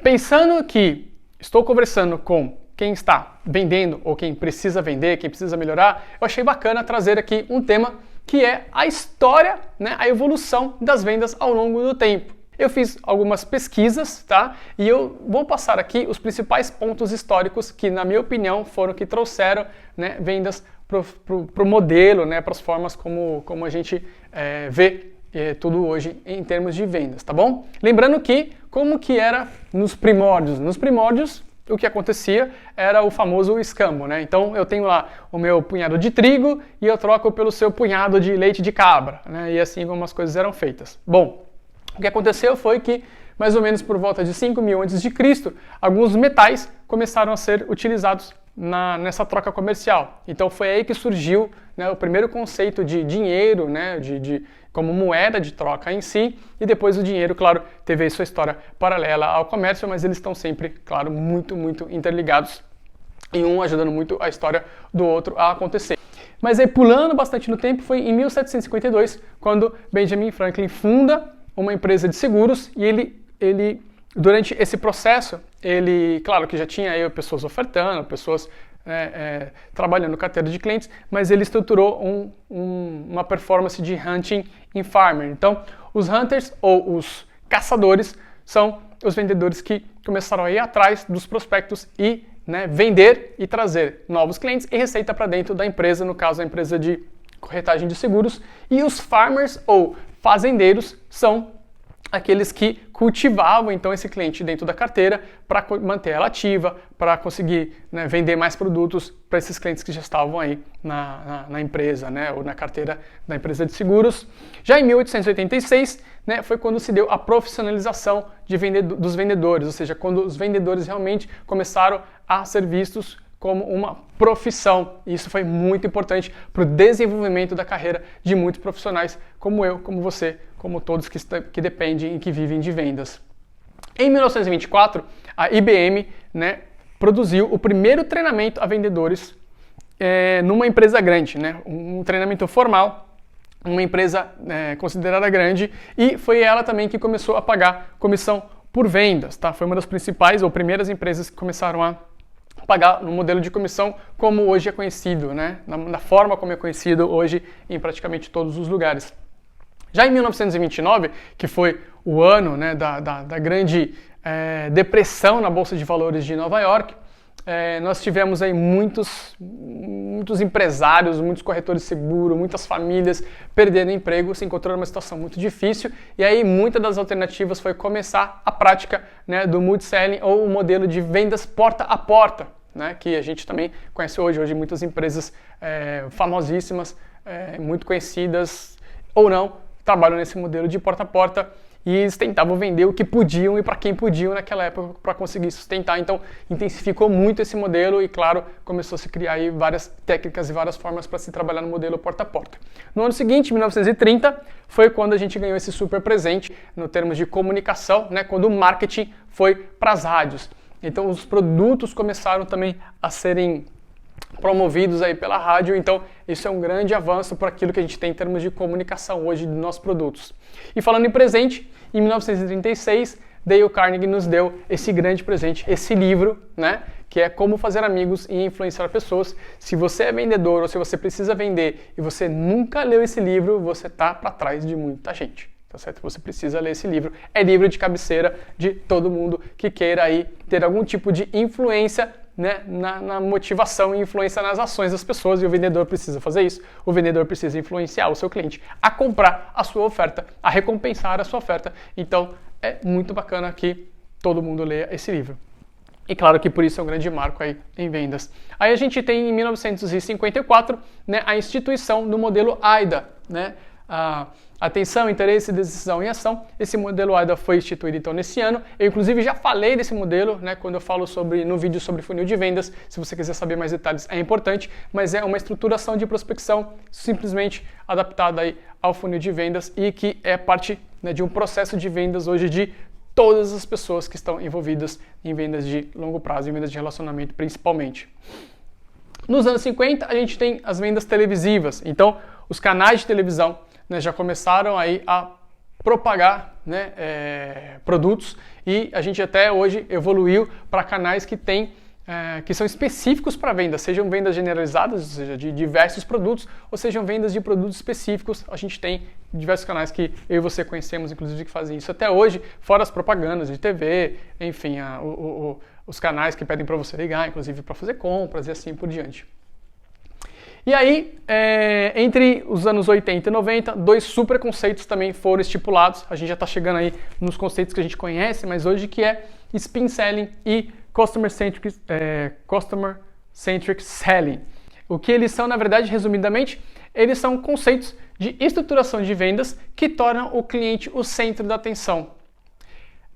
Pensando que estou conversando com quem está vendendo ou quem precisa vender, quem precisa melhorar, eu achei bacana trazer aqui um tema que é a história, né, a evolução das vendas ao longo do tempo. Eu fiz algumas pesquisas, tá? E eu vou passar aqui os principais pontos históricos que, na minha opinião, foram que trouxeram, né, vendas para o modelo, né, para as formas como a gente vê tudo hoje em termos de vendas, tá bom? Lembrando que, como que era nos primórdios? Nos primórdios, o que acontecia era o famoso escambo, né? Então eu tenho lá o meu punhado de trigo e eu troco pelo seu punhado de leite de cabra, né? E assim como as coisas eram feitas. Bom, o que aconteceu foi que, mais ou menos por volta de 5.000 a.C., alguns metais começaram a ser utilizados nessa troca comercial. Então foi aí que surgiu, né, o primeiro conceito de dinheiro, né, como moeda de troca em si, e depois o dinheiro, claro, teve aí sua história paralela ao comércio, mas eles estão sempre, claro, muito, muito interligados, e um ajudando muito a história do outro a acontecer. Mas aí, pulando bastante no tempo, foi em 1752, quando Benjamin Franklin funda uma empresa de seguros, e ele durante esse processo, ele, claro que já tinha aí pessoas ofertando, pessoas trabalhando carteira de clientes, mas ele estruturou uma performance de hunting in farmer. Então, os hunters ou os caçadores são os vendedores que começaram a ir atrás dos prospectos e, né, vender e trazer novos clientes e receita para dentro da empresa, no caso a empresa de corretagem de seguros. E os farmers ou fazendeiros são aqueles que cultivavam então esse cliente dentro da carteira para manter ela ativa, para conseguir, né, vender mais produtos para esses clientes que já estavam aí na empresa, né, ou na carteira da empresa de seguros. Já em 1886, né, foi quando se deu a profissionalização dos vendedores, ou seja, quando os vendedores realmente começaram a ser vistos como uma profissão. E isso foi muito importante para o desenvolvimento da carreira de muitos profissionais, como eu, como você, como todos que dependem e que vivem de vendas. Em 1924, a IBM, né, produziu o primeiro treinamento a vendedores numa empresa grande, né, um treinamento formal, uma empresa considerada grande, e foi ela também que começou a pagar comissão por vendas, tá? Foi uma das principais ou primeiras empresas que começaram a pagar no modelo de comissão como hoje é conhecido, né? Na forma como é conhecido hoje em praticamente todos os lugares. Já em 1929, que foi o ano, né, da grande depressão na Bolsa de Valores de Nova York, nós tivemos aí muitos empresários, muitos corretores de seguro, muitas famílias perdendo emprego, se encontrando numa situação muito difícil, e aí muitas das alternativas foi começar a prática, né, do multi-selling ou o modelo de vendas porta a porta, né, que a gente também conhece hoje muitas empresas famosíssimas, muito conhecidas ou não, trabalham nesse modelo de porta a porta, e eles tentavam vender o que podiam e para quem podiam naquela época para conseguir sustentar. Então, intensificou muito esse modelo e, claro, começou a se criar aí várias técnicas e várias formas para se trabalhar no modelo porta a porta. No ano seguinte, 1930, foi quando a gente ganhou esse super presente no termos de comunicação, né, quando o marketing foi para as rádios. Então, os produtos começaram também a serem promovidos aí pela rádio, então isso é um grande avanço para aquilo que a gente tem em termos de comunicação hoje dos nossos produtos. E falando em presente, em 1936, Dale Carnegie nos deu esse grande presente, esse livro, né, que é Como Fazer Amigos e Influenciar Pessoas. Se você é vendedor ou se você precisa vender e você nunca leu esse livro, você tá para trás de muita gente. Tá certo? Você precisa ler esse livro. É livro de cabeceira de todo mundo que queira aí ter algum tipo de influência, né, na motivação e influência nas ações das pessoas, e o vendedor precisa fazer isso. O vendedor precisa influenciar o seu cliente a comprar a sua oferta, a recompensar a sua oferta. Então é muito bacana que todo mundo leia esse livro. E claro que por isso é um grande marco aí em vendas. Aí a gente tem em 1954, né, a instituição do modelo AIDA, né? Atenção, interesse, decisão e ação. Esse modelo AIDA foi instituído então nesse ano. Eu inclusive já falei desse modelo, né, quando eu falo no vídeo sobre funil de vendas. Se você quiser saber mais detalhes, é importante, mas é uma estruturação de prospecção simplesmente adaptada aí ao funil de vendas e que é parte, né, de um processo de vendas hoje de todas as pessoas que estão envolvidas em vendas de longo prazo, em vendas de relacionamento principalmente. Nos anos 50, a gente tem as vendas televisivas. Então, os canais de televisão, né, já começaram aí a propagar, né, produtos, e a gente até hoje evoluiu para canais que tem que são específicos para vendas, sejam vendas generalizadas, ou seja, de diversos produtos, ou sejam vendas de produtos específicos. A gente tem diversos canais que eu e você conhecemos, inclusive, que fazem isso até hoje, fora as propagandas de TV, enfim, os canais que pedem para você ligar, inclusive para fazer compras e assim por diante. E aí, entre os anos 80 e 90, dois super conceitos também foram estipulados. A gente já está chegando aí nos conceitos que a gente conhece, mas hoje, que é Spin Selling e Customer Centric Selling. O que eles são, na verdade, resumidamente, eles são conceitos de estruturação de vendas que tornam o cliente o centro da atenção.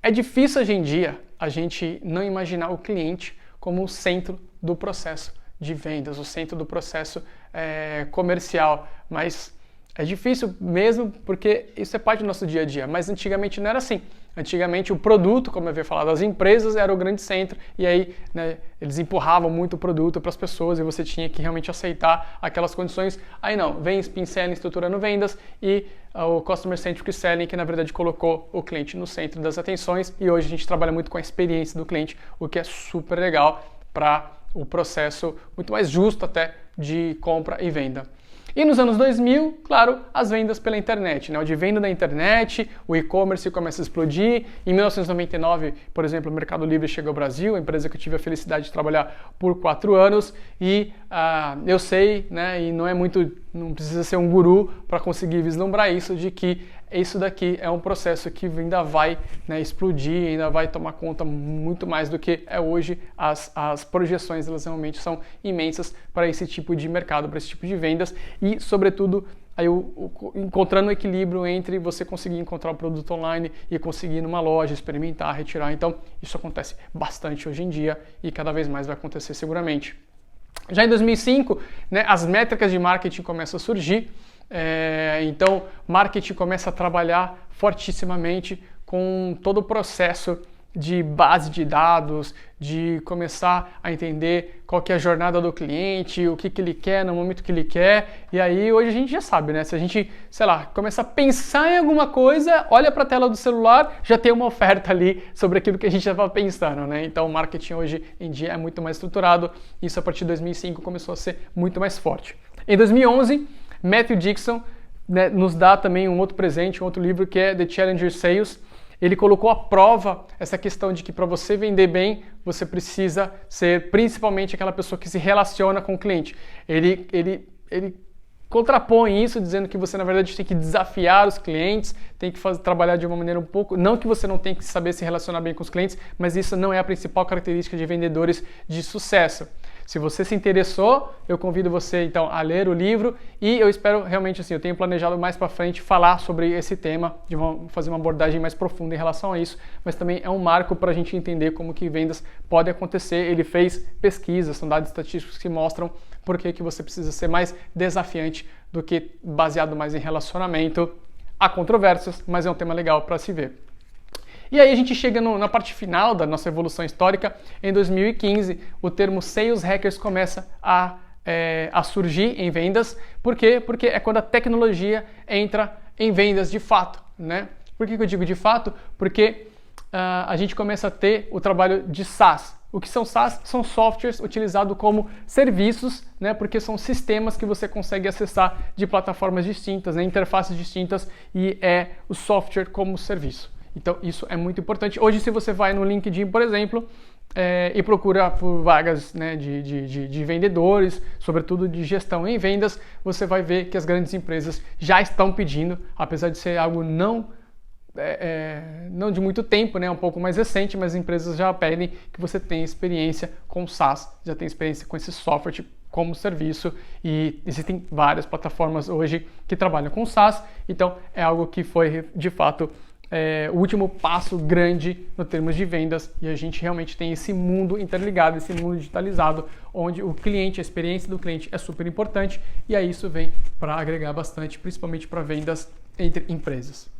É difícil hoje em dia a gente não imaginar o cliente como o centro do processo de vendas, o centro do processo comercial, mas é difícil mesmo porque isso é parte do nosso dia a dia, mas antigamente não era assim. Antigamente o produto, como eu havia falado, as empresas era o grande centro, e aí, né, eles empurravam muito o produto para as pessoas e você tinha que realmente aceitar aquelas condições. Aí não, vem Spin Selling estruturando vendas e o Customer Centric Selling, que na verdade colocou o cliente no centro das atenções, e hoje a gente trabalha muito com a experiência do cliente, o que é super legal para o processo muito mais justo até de compra e venda. E nos anos 2000, claro, as vendas pela internet, né? O de venda da internet, o e-commerce começa a explodir. Em 1999, por exemplo, o Mercado Livre chegou ao Brasil, a empresa que eu tive a felicidade de trabalhar por 4 anos. E eu sei, né, e não precisa ser um guru para conseguir vislumbrar isso, de que isso daqui é um processo que ainda vai, né, explodir, ainda vai tomar conta muito mais do que é hoje. As projeções, elas realmente são imensas para esse tipo de mercado, para esse tipo de vendas, e sobretudo aí encontrando o equilíbrio entre você conseguir encontrar o produto online e conseguir ir numa loja, experimentar, retirar. Então isso acontece bastante hoje em dia e cada vez mais vai acontecer seguramente. Já em 2005, né, as métricas de marketing começam a surgir. Então, marketing começa a trabalhar fortissimamente com todo o processo de base de dados, de começar a entender qual que é a jornada do cliente, o que ele quer no momento que ele quer. E aí hoje a gente já sabe, né? Se a gente, sei lá, começa a pensar em alguma coisa, olha para a tela do celular, já tem uma oferta ali sobre aquilo que a gente já estava pensando, né? Então o marketing hoje em dia é muito mais estruturado. Isso a partir de 2005 começou a ser muito mais forte. Em 2011, Matthew Dixon, né, nos dá também um outro presente, um outro livro, que é The Challenger Sales. Ele colocou à prova essa questão de que para você vender bem, você precisa ser principalmente aquela pessoa que se relaciona com o cliente. Ele contrapõe isso, dizendo que você, na verdade, tem que desafiar os clientes, tem que trabalhar de uma maneira um pouco... Não que você não tenha que saber se relacionar bem com os clientes, mas isso não é a principal característica de vendedores de sucesso. Se você se interessou, eu convido você então a ler o livro, e eu espero realmente, assim, eu tenho planejado mais para frente falar sobre esse tema, fazer uma abordagem mais profunda em relação a isso, mas também é um marco para a gente entender como que vendas podem acontecer. Ele fez pesquisas, são dados estatísticos que mostram por que você precisa ser mais desafiante do que baseado mais em relacionamento. Há controvérsias, mas é um tema legal para se ver. E aí a gente chega na parte final da nossa evolução histórica. Em 2015, o termo Sales Hackers começa a surgir em vendas. Por quê? Porque é quando a tecnologia entra em vendas de fato, né? Por que eu digo de fato? Porque a gente começa a ter o trabalho de SaaS. O que são SaaS? São softwares utilizados como serviços, né? Porque são sistemas que você consegue acessar de plataformas distintas, né? Interfaces distintas, e é o software como serviço. Então isso é muito importante. Hoje, se você vai no LinkedIn, por exemplo, e procura por vagas, né, de vendedores, sobretudo de gestão em vendas, você vai ver que as grandes empresas já estão pedindo, apesar de ser algo não de muito tempo, né, um pouco mais recente, mas as empresas já pedem que você tenha experiência com SaaS, já tenha experiência com esse software como serviço, e existem várias plataformas hoje que trabalham com SaaS. Então é algo que foi de fato o último passo grande no termos de vendas, e a gente realmente tem esse mundo interligado, esse mundo digitalizado, onde o cliente, a experiência do cliente é super importante, e aí isso vem para agregar bastante, principalmente para vendas entre empresas.